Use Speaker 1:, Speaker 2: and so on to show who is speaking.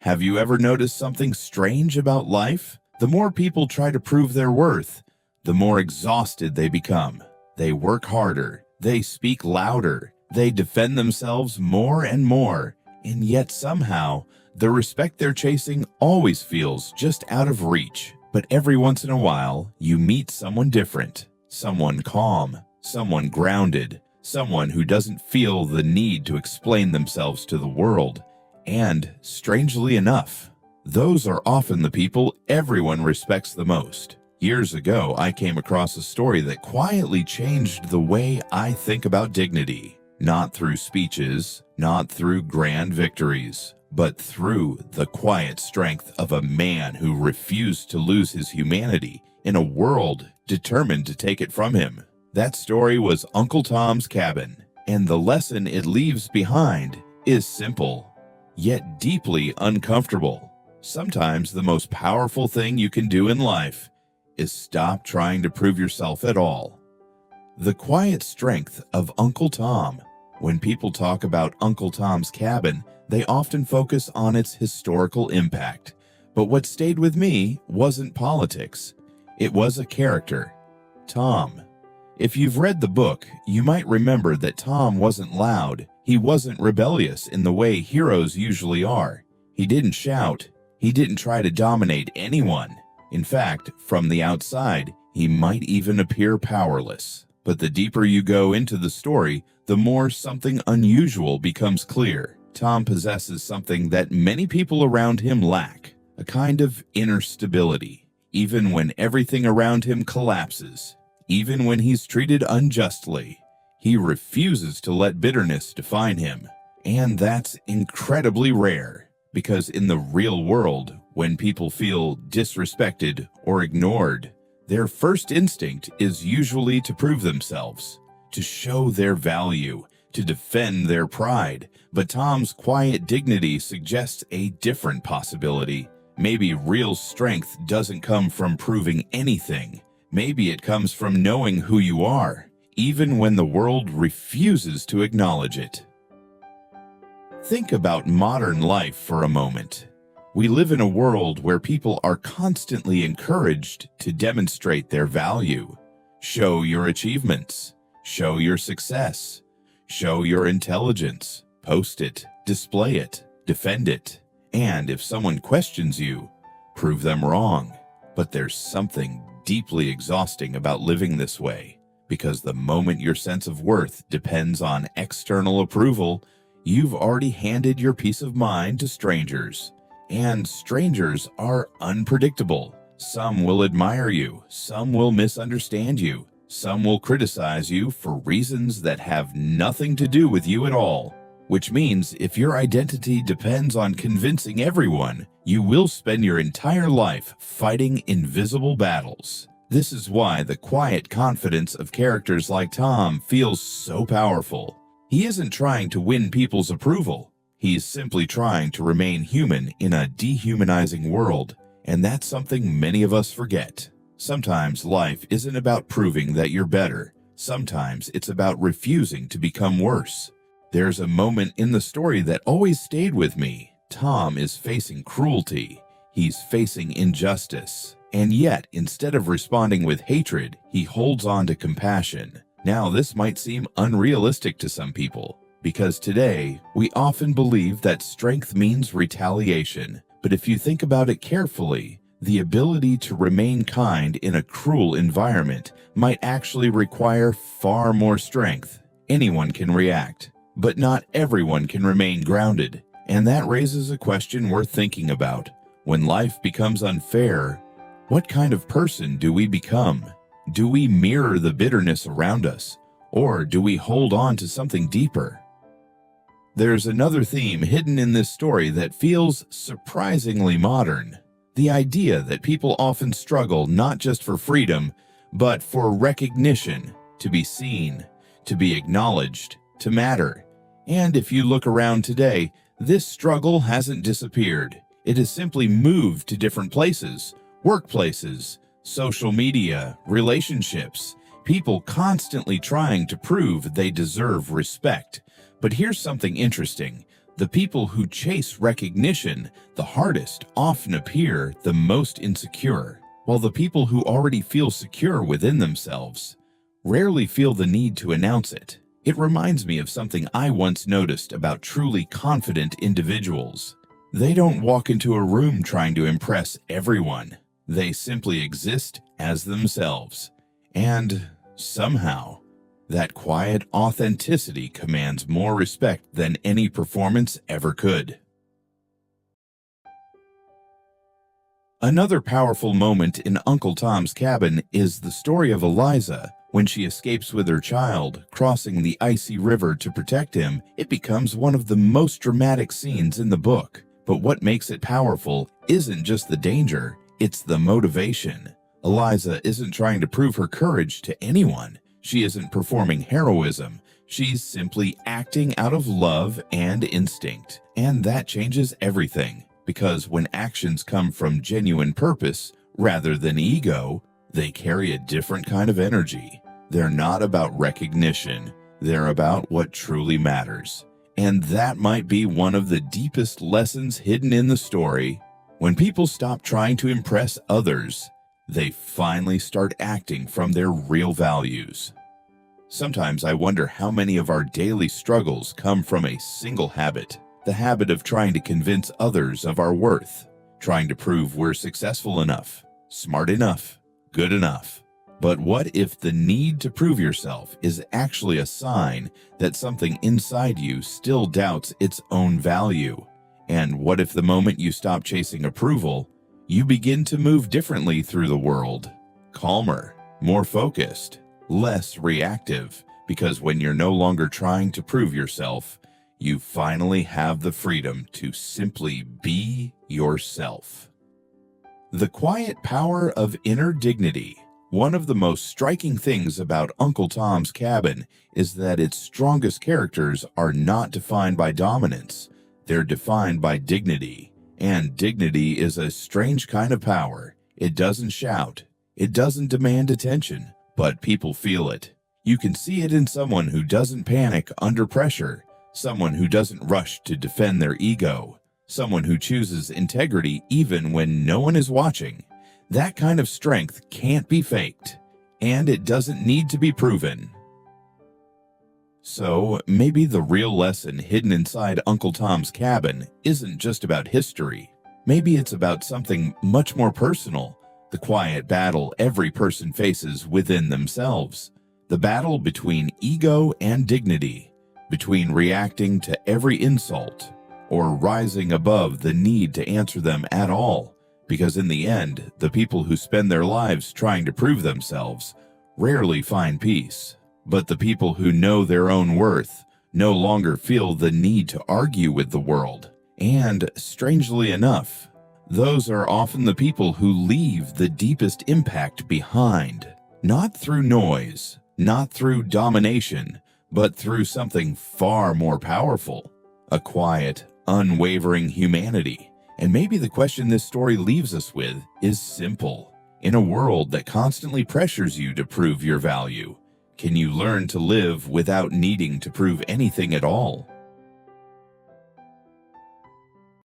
Speaker 1: Have you ever noticed something strange about life? The more people try to prove their worth, the more exhausted they become. They work harder, they speak louder, they defend themselves more and more, and yet somehow, the respect they're chasing always feels just out of reach. But every once in a while, you meet someone different, someone calm, someone grounded, someone who doesn't feel the need to explain themselves to the world. And, strangely enough, those are often the people everyone respects the most. Years ago, I came across a story that quietly changed the way I think about dignity. Not through speeches, not through grand victories, but through the quiet strength of a man who refused to lose his humanity in a world determined to take it from him. That story was Uncle Tom's Cabin, and the lesson it leaves behind is simple, yet deeply uncomfortable. Sometimes the most powerful thing you can do in life is stop trying to prove yourself at all. The quiet strength of Uncle Tom. When people talk about Uncle Tom's Cabin, they often focus on its historical impact. But what stayed with me wasn't politics. It was a character, Tom. If you've read the book, you might remember that Tom wasn't loud. He wasn't rebellious in the way heroes usually are. He didn't shout. He didn't try to dominate anyone. In fact, from the outside, he might even appear powerless. But the deeper you go into the story, the more something unusual becomes clear. Tom possesses something that many people around him lack, a kind of inner stability. Even when everything around him collapses, even when he's treated unjustly, he refuses to let bitterness define him. And that's incredibly rare, because in the real world, when people feel disrespected or ignored, their first instinct is usually to prove themselves, to show their value, to defend their pride. But Tom's quiet dignity suggests a different possibility. Maybe real strength doesn't come from proving anything. Maybe it comes from knowing who you are, even when the world refuses to acknowledge it. Think about modern life for a moment. We live in a world where people are constantly encouraged to demonstrate their value. Show your achievements. Show your success. Show your intelligence. Post it. Display it. Defend it. And if someone questions you, prove them wrong. But there's something deeply exhausting about living this way, because the moment your sense of worth depends on external approval, you've already handed your peace of mind to strangers. And strangers are unpredictable. Some will admire you, some will misunderstand you, some will criticize you for reasons that have nothing to do with you at all. Which means if your identity depends on convincing everyone, you will spend your entire life fighting invisible battles. This is why the quiet confidence of characters like Tom feels so powerful. He isn't trying to win people's approval. He's simply trying to remain human in a dehumanizing world, and that's something many of us forget. Sometimes life isn't about proving that you're better. Sometimes it's about refusing to become worse. There's a moment in the story that always stayed with me. Tom is facing cruelty. He's facing injustice. And yet, instead of responding with hatred, he holds on to compassion. Now, this might seem unrealistic to some people, because today, we often believe that strength means retaliation. But if you think about it carefully, the ability to remain kind in a cruel environment might actually require far more strength. Anyone can react, but not everyone can remain grounded. And that raises a question worth thinking about. When life becomes unfair, what kind of person do we become? Do we mirror the bitterness around us, or do we hold on to something deeper? There's another theme hidden in this story that feels surprisingly modern. The idea that people often struggle not just for freedom, but for recognition, to be seen, to be acknowledged, to matter. And if you look around today, this struggle hasn't disappeared. It has simply moved to different places, workplaces, social media, relationships, people constantly trying to prove they deserve respect. But here's something interesting. The people who chase recognition the hardest often appear the most insecure, while the people who already feel secure within themselves rarely feel the need to announce it. It reminds me of something I once noticed about truly confident individuals. They don't walk into a room trying to impress everyone. They simply exist as themselves. And somehow, that quiet authenticity commands more respect than any performance ever could. Another powerful moment in Uncle Tom's Cabin is the story of Eliza. When she escapes with her child, crossing the icy river to protect him, it becomes one of the most dramatic scenes in the book. But what makes it powerful isn't just the danger, it's the motivation. Eliza isn't trying to prove her courage to anyone. She isn't performing heroism. She's simply acting out of love and instinct. And that changes everything. Because when actions come from genuine purpose rather than ego, they carry a different kind of energy. They're not about recognition. They're about what truly matters. And that might be one of the deepest lessons hidden in the story. When people stop trying to impress others, they finally start acting from their real values. Sometimes I wonder how many of our daily struggles come from a single habit, the habit of trying to convince others of our worth, trying to prove we're successful enough, smart enough, good enough. But what if the need to prove yourself is actually a sign that something inside you still doubts its own value? And what if the moment you stop chasing approval, you begin to move differently through the world, calmer, more focused, less reactive, because when you're no longer trying to prove yourself, you finally have the freedom to simply be yourself. The quiet power of inner dignity. One of the most striking things about Uncle Tom's Cabin is that its strongest characters are not defined by dominance. They're defined by dignity. And dignity is a strange kind of power. It doesn't shout. It doesn't demand attention. But people feel it. You can see it in someone who doesn't panic under pressure, someone who doesn't rush to defend their ego, someone who chooses integrity even when no one is watching. That kind of strength can't be faked, and it doesn't need to be proven. So maybe the real lesson hidden inside Uncle Tom's Cabin isn't just about history. Maybe it's about something much more personal. The quiet battle every person faces within themselves. The battle between ego and dignity, between reacting to every insult or rising above the need to answer them at all. Because in the end, the people who spend their lives trying to prove themselves rarely find peace. But the people who know their own worth no longer feel the need to argue with the world. And strangely enough, those are often the people who leave the deepest impact behind, not through noise, not through domination, but through something far more powerful, a quiet, unwavering humanity. And maybe the question this story leaves us with is simple. In a world that constantly pressures you to prove your value, can you learn to live without needing to prove anything at all?